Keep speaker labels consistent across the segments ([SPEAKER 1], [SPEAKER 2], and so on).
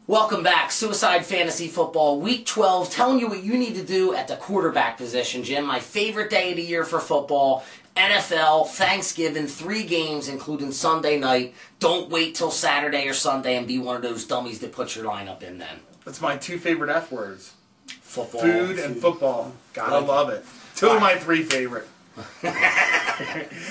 [SPEAKER 1] Welcome back. Suicide Fantasy Football, Week 12, telling you what you need to do at the quarterback position, Jim. My favorite day of the year for football, NFL, Thanksgiving, 3 games, including Sunday night. Don't wait till Saturday or Sunday and be one of those dummies that puts your lineup in then.
[SPEAKER 2] That's my 2 favorite F words.
[SPEAKER 1] Football.
[SPEAKER 2] Food and football. Gotta love it. 2 of my 3 favorite.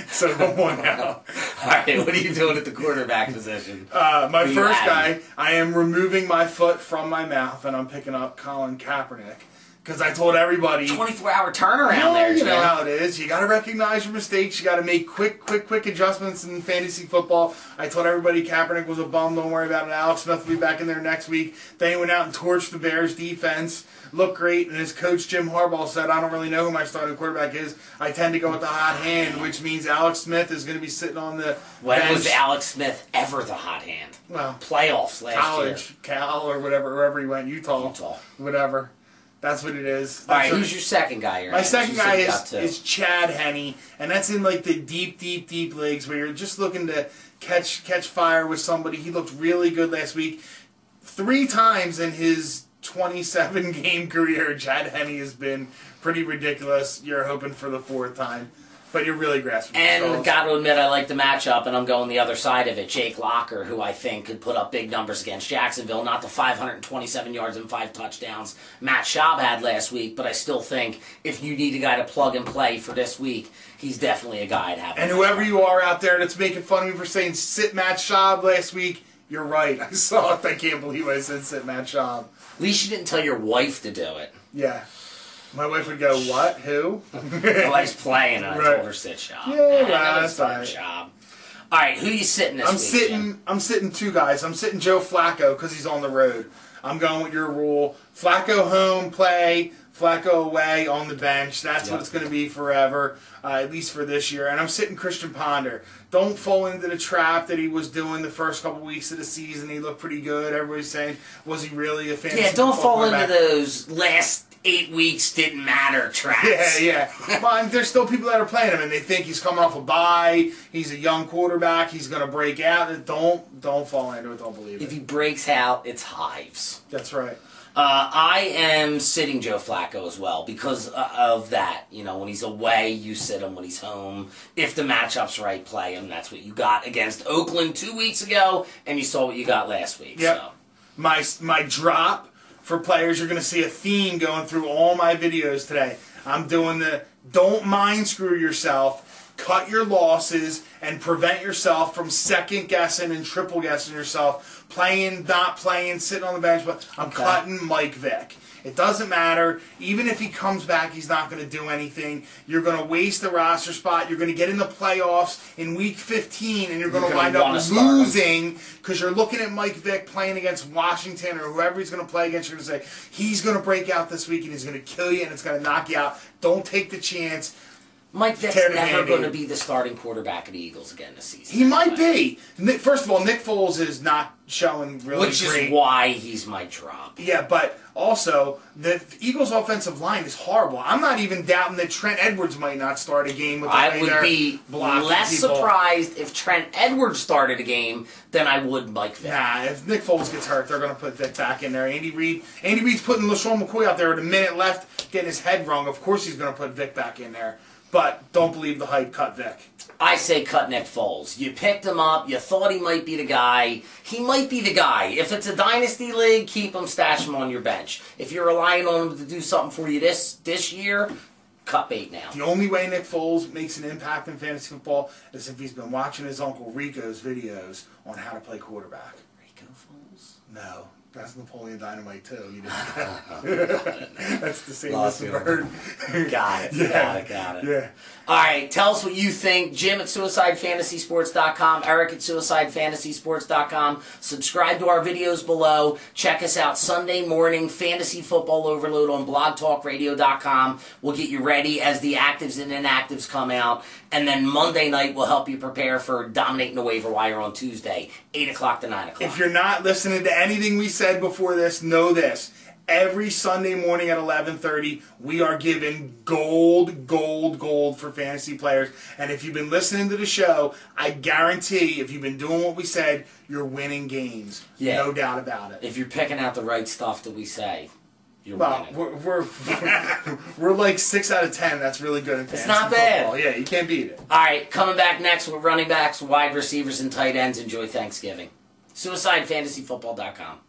[SPEAKER 2] So go on now.
[SPEAKER 1] Alright, what are you doing at the quarterback position?
[SPEAKER 2] My first guy, I am removing my foot from my mouth and I'm picking up Colin Kaepernick. Because I told everybody...
[SPEAKER 1] 24-hour turnaround there,
[SPEAKER 2] you
[SPEAKER 1] Jim.
[SPEAKER 2] know how it is. You got to recognize your mistakes. You got to make quick adjustments in fantasy football. I told everybody Kaepernick was a bum. Don't worry about it. Alex Smith will be back in there next week. Then he went out and torched the Bears defense. Looked great. And his coach, Jim Harbaugh, said, I don't really know who my starting quarterback is. I tend to go with the hot hand, which means Alex Smith is going to be sitting on the
[SPEAKER 1] When
[SPEAKER 2] bench.
[SPEAKER 1] was Alex Smith ever the hot hand?
[SPEAKER 2] Well,
[SPEAKER 1] playoffs last
[SPEAKER 2] college,
[SPEAKER 1] year.
[SPEAKER 2] Cal, or whatever, wherever he went. Utah. Whatever. That's what it is.
[SPEAKER 1] All right, who's your second guy here?
[SPEAKER 2] My second guy is Chad Henne, and that's in like the deep leagues where you're just looking to catch fire with somebody. He looked really good last week. 3 times in his 27-game career, Chad Henne has been pretty ridiculous. You're hoping for the 4th time. But you're really grasping.
[SPEAKER 1] And got to admit, I like the matchup, and I'm going the other side of it. Jake Locker, who I think could put up big numbers against Jacksonville. Not the 527 yards and 5 touchdowns Matt Schaub had last week, but I still think if you need a guy to plug and play for this week, he's definitely a guy I'd have.
[SPEAKER 2] And whoever you are out there that's making fun of me for saying sit Matt Schaub last week, you're right. I saw it. I can't believe I said sit Matt Schaub.
[SPEAKER 1] At least you didn't tell your wife to do it.
[SPEAKER 2] Yeah. My wife would go, what? Who?
[SPEAKER 1] My wife's playing, and I told her sit Schaub.
[SPEAKER 2] Yeah, that's right.
[SPEAKER 1] Schaub. All right, who you sitting this week, Jim?
[SPEAKER 2] I'm sitting 2 guys. I'm sitting Joe Flacco because he's on the road. I'm going with your rule. Flacco home play, Flacco away on the bench. That's what it's going to be forever, at least for this year. And I'm sitting Christian Ponder. Don't fall into the trap that he was doing the first couple weeks of the season. He looked pretty good. Everybody's saying, was he really a fantasy?
[SPEAKER 1] Yeah, don't fall into those last 8 weeks didn't matter traps.
[SPEAKER 2] Yeah. But there's still people that are playing him, and they think he's coming off a bye. He's a young quarterback. He's going to break out. Don't fall into it. Don't believe it.
[SPEAKER 1] If he breaks out, it's hives.
[SPEAKER 2] That's right.
[SPEAKER 1] I am sitting Joe Flacco as well because of that. You know, when he's away, you sit him. When he's home, if the matchup's right, play him. That's what you got against Oakland 2 weeks ago, and you saw what you got last week.
[SPEAKER 2] Yep.
[SPEAKER 1] So.
[SPEAKER 2] My drop for players, you're going to see a theme going through all my videos today. I'm doing the don't mind screw yourself, cut your losses, and prevent yourself from second guessing and triple guessing yourself, playing, not playing, sitting on the bench, but I'm cutting Mike Vick. It doesn't matter. Even if he comes back, he's not going to do anything. You're going to waste the roster spot. You're going to get in the playoffs in Week 15, and you're going to wind up losing because you're looking at Mike Vick playing against Washington or whoever he's going to play against. You're going to say, he's going to break out this week, and he's going to kill you, and it's going to knock you out. Don't take the chance.
[SPEAKER 1] Mike Vick's never going to be the starting quarterback of the Eagles again this season.
[SPEAKER 2] He might be. First of all, Nick Foles is not showing really
[SPEAKER 1] great. Which is why he's my drop.
[SPEAKER 2] Yeah, but also, the Eagles' offensive line is horrible. I'm not even doubting that Trent Edwards might not start a game with the way
[SPEAKER 1] I would be less surprised if Trent Edwards started a game than I would Mike Vick.
[SPEAKER 2] Nah, if Nick Foles gets hurt, they're going to put Vick back in there. Andy Reid's putting LaShawn McCoy out there with a minute left, getting his head wrong. Of course he's going to put Vick back in there. But don't believe the hype, cut Vick.
[SPEAKER 1] I say cut Nick Foles. You picked him up. You thought he might be the guy. He might be the guy. If it's a dynasty league, keep him, stash him on your bench. If you're relying on him to do something for you this year, cut bait now.
[SPEAKER 2] The only way Nick Foles makes an impact in fantasy football is if he's been watching his Uncle Rico's videos on how to play quarterback.
[SPEAKER 1] Rico Foles?
[SPEAKER 2] No. That's Napoleon Dynamite, too. You didn't know. That's the same as the bird.
[SPEAKER 1] Got it.
[SPEAKER 2] Yeah.
[SPEAKER 1] Got it.
[SPEAKER 2] Yeah.
[SPEAKER 1] All right. Tell us what you think. Jim at SuicideFantasySports.com. Eric at SuicideFantasySports.com. Subscribe to our videos below. Check us out Sunday morning, Fantasy Football Overload on BlogTalkRadio.com. We'll get you ready as the actives and inactives come out. And then Monday night, we'll help you prepare for dominating the waiver wire on Tuesday, 8 o'clock to 9 o'clock.
[SPEAKER 2] If you're not listening to anything we said before this, know this. Every Sunday morning at 11:30, we are giving gold for fantasy players. And if you've been listening to the show, I guarantee if you've been doing what we said, you're winning games.
[SPEAKER 1] Yeah.
[SPEAKER 2] No doubt about it.
[SPEAKER 1] If you're picking out the right stuff that we say, you're
[SPEAKER 2] Well,
[SPEAKER 1] winning.
[SPEAKER 2] we're like 6 out of 10. That's really good in fantasy
[SPEAKER 1] It's not bad.
[SPEAKER 2] football. Yeah, you can't beat it.
[SPEAKER 1] All right, coming back next with running backs, wide receivers, and tight ends. Enjoy Thanksgiving. SuicideFantasyFootball.com.